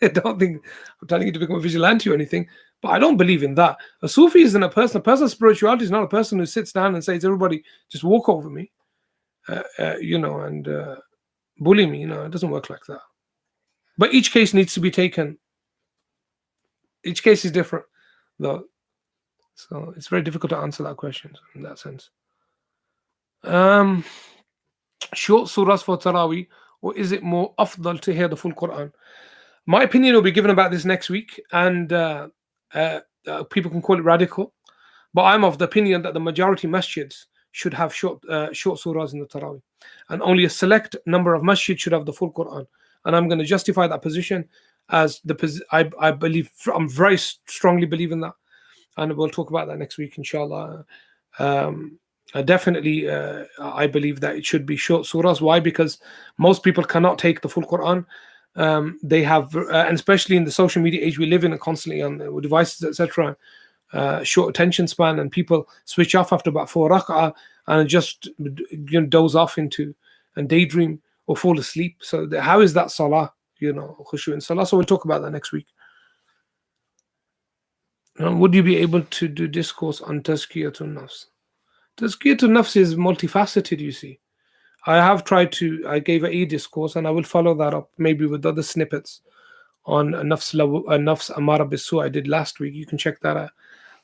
don't think I'm telling you to become a vigilante or anything, but I don't believe in that. A Sufi isn't a person. A person's spirituality is not a person who sits down and says, "Everybody, just walk over me," and bully me. It doesn't work like that. But each case needs to be taken. Each case is different, though. So it's very difficult to answer that question in that sense. Short surahs for Taraweeh, or is it more afdal to hear the full Quran? My opinion will be given about this next week, and people can call it radical, but I'm of the opinion that the majority masjids should have short surahs in the Taraweeh, and only a select number of masjids should have the full Quran. And I'm going to justify that position as I believe, I'm very strongly believe in that, and we'll talk about that next week, inshallah. Definitely, I believe that it should be short surahs. Why? Because most people cannot take the full Quran. They have, and especially in the social media age we live in, and constantly on the devices, etc. Short attention span, and people switch off after about 4 rak'ah and just doze off into and daydream or fall asleep. So how is that salah? Khushu in salah. So we'll talk about that next week. Would you be able to do discourse on Tazkiyatun Nafs? Tazkiyatun Nafs is multifaceted, you see. I gave an e-discourse, and I will follow that up maybe with other snippets on Nafs Amara Bisu I did last week. You can check that out.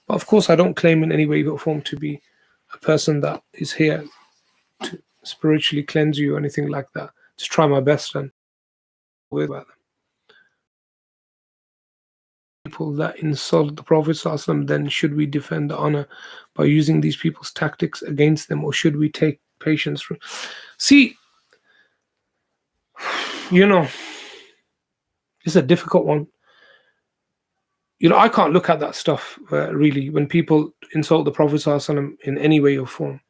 But of course, I don't claim in any way or form to be a person that is here to spiritually cleanse you or anything like that. Just try my best and with about them. People that insult the Prophet ﷺ, then should we defend the honor by using these people's tactics against them, or should we take patience? See, it's a difficult one. I can't look at that stuff really when people insult the Prophet ﷺ in any way or form.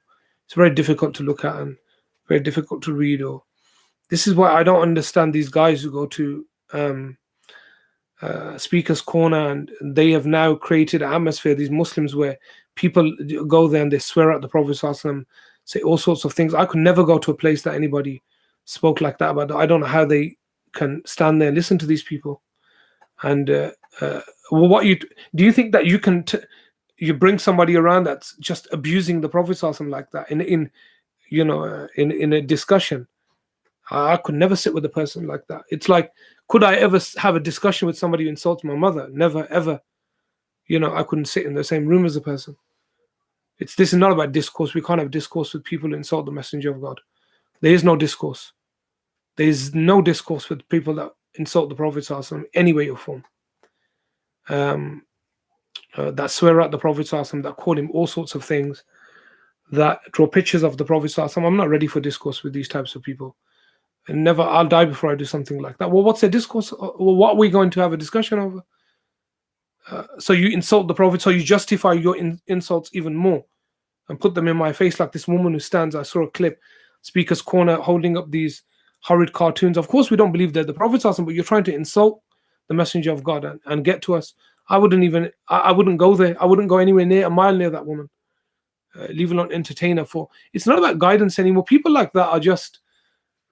It's very difficult to look at and very difficult to read. Or this is why I don't understand these guys who go to speakers corner, and they have now created an atmosphere, these Muslims, where people go there and they swear at the Prophet ﷺ, say all sorts of things. I could never go to a place that anybody spoke like that about. I don't know how they can stand there and listen to these people. And well, what you do you think that you can you bring somebody around that's just abusing the Prophet ﷺ like that in in a discussion? I could never sit with a person like that. It's like, could I ever have a discussion with somebody who insults my mother? Never, ever. I couldn't sit in the same room as a person. This is not about discourse. We can't have discourse with people who insult the Messenger of God. There is no discourse. There is no discourse with people that insult the Prophet ﷺ in any way or form. That swear at the Prophet ﷺ, that call him all sorts of things, that draw pictures of the Prophet ﷺ. I'm not ready for discourse with these types of people. And never, I'll die before I do something like that. Well, what's a discourse? Well, what are we going to have a discussion over? So you insult the Prophet, so you justify your insults even more and put them in my face, like this woman who stands. I saw a clip, speaker's corner, holding up these horrid cartoons. Of course, we don't believe they're the Prophet's awesome, but you're trying to insult the Messenger of God and get to us. I wouldn't go there. I wouldn't go anywhere near a mile near that woman. Leave alone entertain her for. It's not about guidance anymore. People like that are just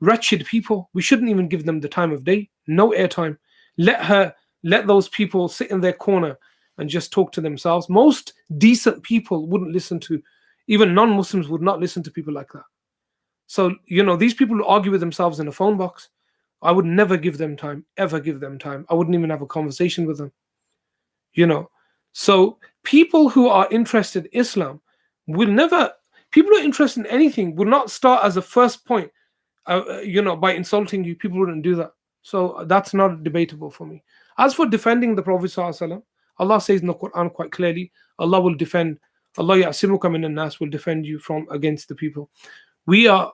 wretched people. We shouldn't even give them the time of day. No airtime. Let those people sit in their corner and just talk to themselves. Most decent people wouldn't listen to, even non-Muslims would not listen to people like that. So, these people who argue with themselves in a phone box, I would never give them time, ever give them time. I wouldn't even have a conversation with them. So people who are interested in Islam people who are interested in anything will not start as a first point, by insulting you. People wouldn't do that. So that's not debatable for me. As for defending the Prophet ﷺ, Allah says in the Quran quite clearly, Allah ya'simuka minan nas, will defend you from against the people. We are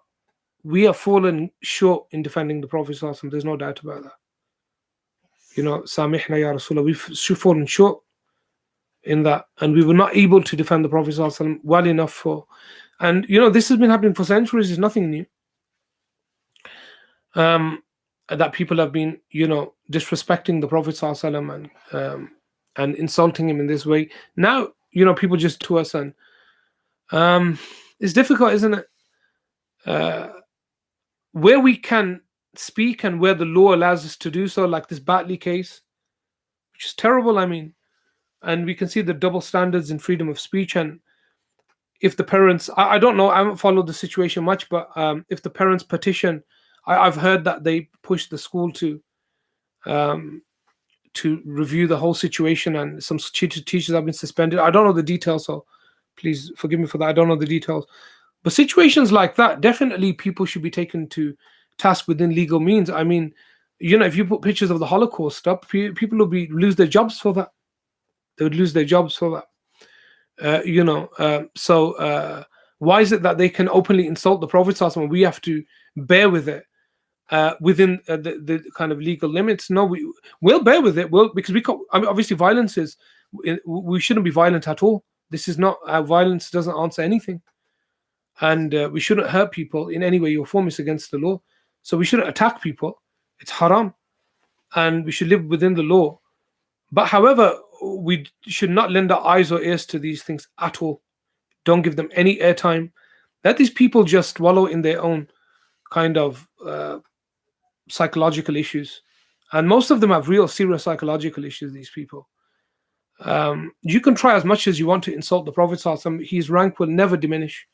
fallen short in defending the Prophet ﷺ. There's no doubt about that. Samihna ya Rasulullah, we've fallen short in that, and we were not able to defend the Prophet ﷺ well enough for. And this has been happening for centuries. It's nothing new. That people have been, disrespecting the Prophet ﷺ and insulting him in this way. Now, people just to us, and it's difficult, isn't it? Where we can speak and where the law allows us to do so, like this Batley case, which is terrible. I mean, and we can see the double standards in freedom of speech. And if the parents, I don't know, I haven't followed the situation much, but if the parents petition, I've heard that they pushed the school to review the whole situation, and some teachers have been suspended. I don't know the details, so please forgive me for that. I don't know the details. But situations like that, definitely people should be taken to task within legal means. I mean, if you put pictures of the Holocaust up, people will lose their jobs for that. They would lose their jobs for that. So why is it that they can openly insult the Prophet and we have to bear with it within the kind of legal limits? No, we'll bear with it. Because obviously violence is, we shouldn't be violent at all. This is not, violence doesn't answer anything. And we shouldn't hurt people in any way or form. It's against the law. So we shouldn't attack people. It's haram. And we should live within the law. But however, we should not lend our eyes or ears to these things at all. Don't give them any airtime. Let these people just wallow in their own kind of psychological issues. And most of them have real serious psychological issues, these people. You can try as much as you want to insult the Prophet. His rank will never diminish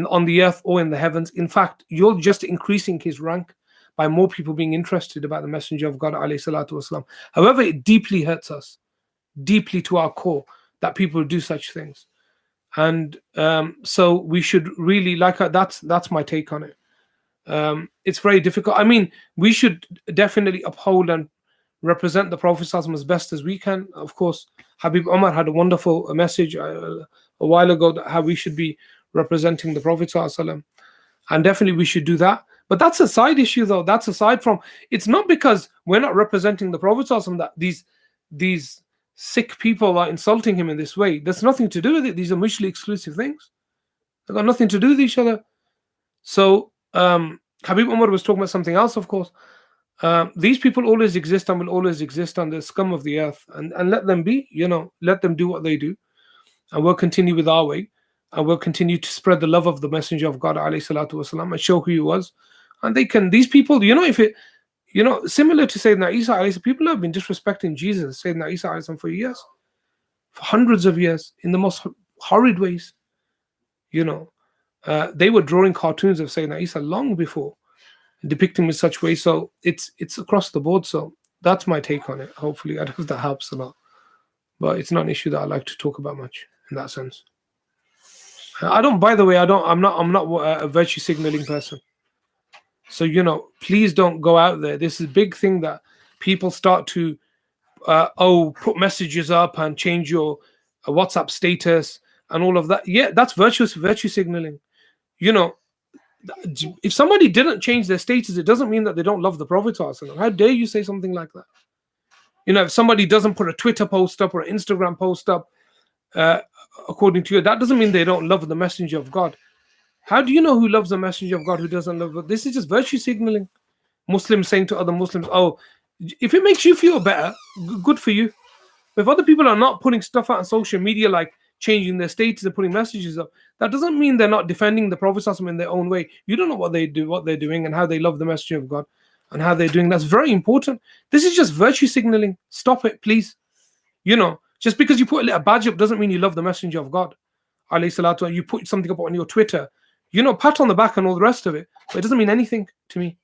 on the earth or in the heavens. In fact, you're just increasing his rank by more people being interested about the Messenger of God, alayhi salatu wasalam. However, it deeply hurts us, deeply to our core, that people do such things. And so we should really, that's my take on it. It's very difficult. I mean, we should definitely uphold and represent the Prophet as best as we can. Of course, Habib Omar had a wonderful message a while ago that how we should be representing the Prophet, and definitely we should do that. But that's a side issue, though. That's aside from, it's not because we're not representing the Prophet that these sick people are insulting him in this way. There's nothing to do with it. These are mutually exclusive things. They've got nothing to do with each other. So Habib Umar was talking about something else, of course. These people always exist and will always exist, and the scum of the earth, and let them be. Let them do what they do, and we'll continue with our way, and we'll continue to spread the love of the Messenger of God, alayhi salatu wasalam, and show who he was. And these people, if it, similar to Sayyidina Isa alayhi salam, people have been disrespecting Jesus, Sayyidina Isa alayhi salam, for years, for hundreds of years, in the most horrid ways. They were drawing cartoons of Sayyidina Isa long before, depicting him in such ways. So it's across the board. So that's my take on it. Hopefully, I don't know if that helps a lot, but it's not an issue that I like to talk about much in that sense. I don't. By the way, I'm not a virtue signaling person. So please don't go out there. This is a big thing that people start to put messages up and change your WhatsApp status and all of that. Yeah, that's virtue signaling. If somebody didn't change their status, it doesn't mean that they don't love the Prophet. How dare you say something like that? If somebody doesn't put a Twitter post up or an Instagram post up, according to you, that doesn't mean they don't love the Messenger of God. How do you know who loves the Messenger of God, who doesn't love it? This is just virtue signaling. Muslims saying to other Muslims, oh, if it makes you feel better, good for you. If other people are not putting stuff out on social media, like changing their status and putting messages up, that doesn't mean they're not defending the Prophet in their own way. You don't know what they do, what they're doing, and how they love the Messenger of God, and how they're doing. That's very important. This is just virtue signaling. Stop it, please. Just because you put a little badge up doesn't mean you love the Messenger of God. You put something up on your Twitter, pat on the back and all the rest of it, but it doesn't mean anything to me.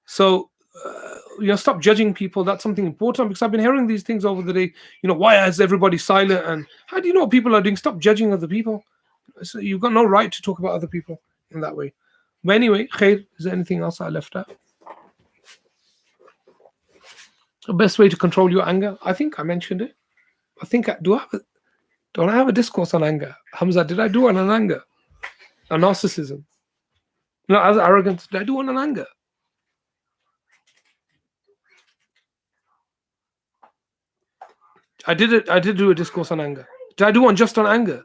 So, stop judging people. That's something important, because I've been hearing these things over the day. Why is everybody silent? And how do you know what people are doing? Stop judging other people. So you've got no right to talk about other people in that way. But anyway, khair, is there anything else I left out? The best way to control your anger, I think I mentioned it. I think don't I have a discourse on anger? Hamza, did I do one on anger? On narcissism? No, as arrogance, did I do one on anger? I did do a discourse on anger. Did I do one just on anger?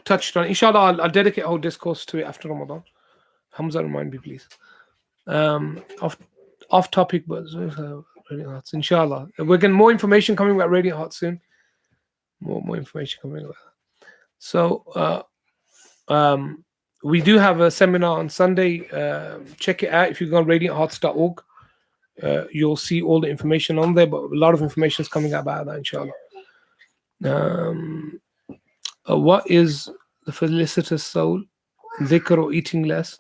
Touched on. Inshallah, I'll dedicate a whole discourse to it after Ramadan. Hamza, remind me, please. Off topic, but Radiant Hearts. Inshallah, we're getting more information coming about Radiant Hearts soon. More information coming about that. So, we do have a seminar on Sunday. Check it out if you go on radianthearts.org. You'll see all the information on there, but a lot of information is coming out about that, inshallah. What is the felicitous soul? Dhikr or eating less?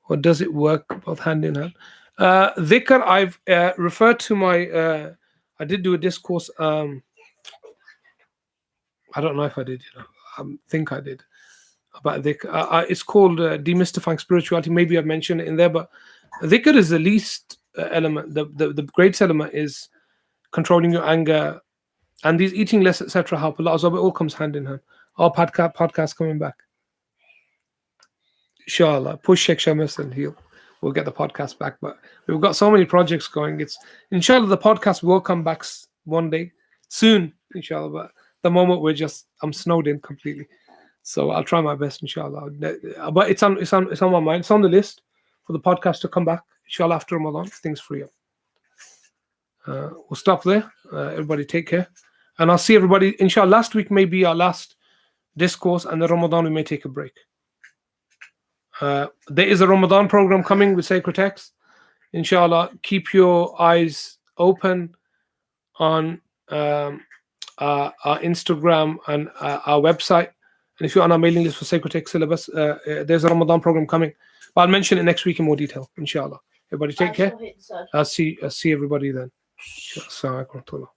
Or does it work both hand in hand? Dhikr, I've referred to my... I did do a discourse. I don't know if I did. I think I did. About dhikr. It's called Demystifying Spirituality. Maybe I've mentioned it in there, but dhikr is the least element. The greatest element is controlling your anger, and these eating less, etc. help a lot. So it all comes hand in hand. Our podcast coming back. Inshallah. Push Sheikh Shamus and we'll get the podcast back. But we've got so many projects going. It's inshallah the podcast will come back one day soon, inshallah. But at the moment I'm snowed in completely. So I'll try my best, inshallah. But it's on my mind. It's on the list for the podcast to come back, inshallah, after Ramadan. Things free up. We'll stop there. Everybody take care. And I'll see everybody, inshallah. Last week may be our last discourse, and the Ramadan we may take a break. There is a Ramadan program coming with Sacred Text. Inshallah, keep your eyes open on our Instagram and our website. And if you're on our mailing list for Sacred Text syllabus, there's a Ramadan program coming. But I'll mention it next week in more detail, inshallah. Everybody take care. I'll see everybody then. Assalamu alaikum.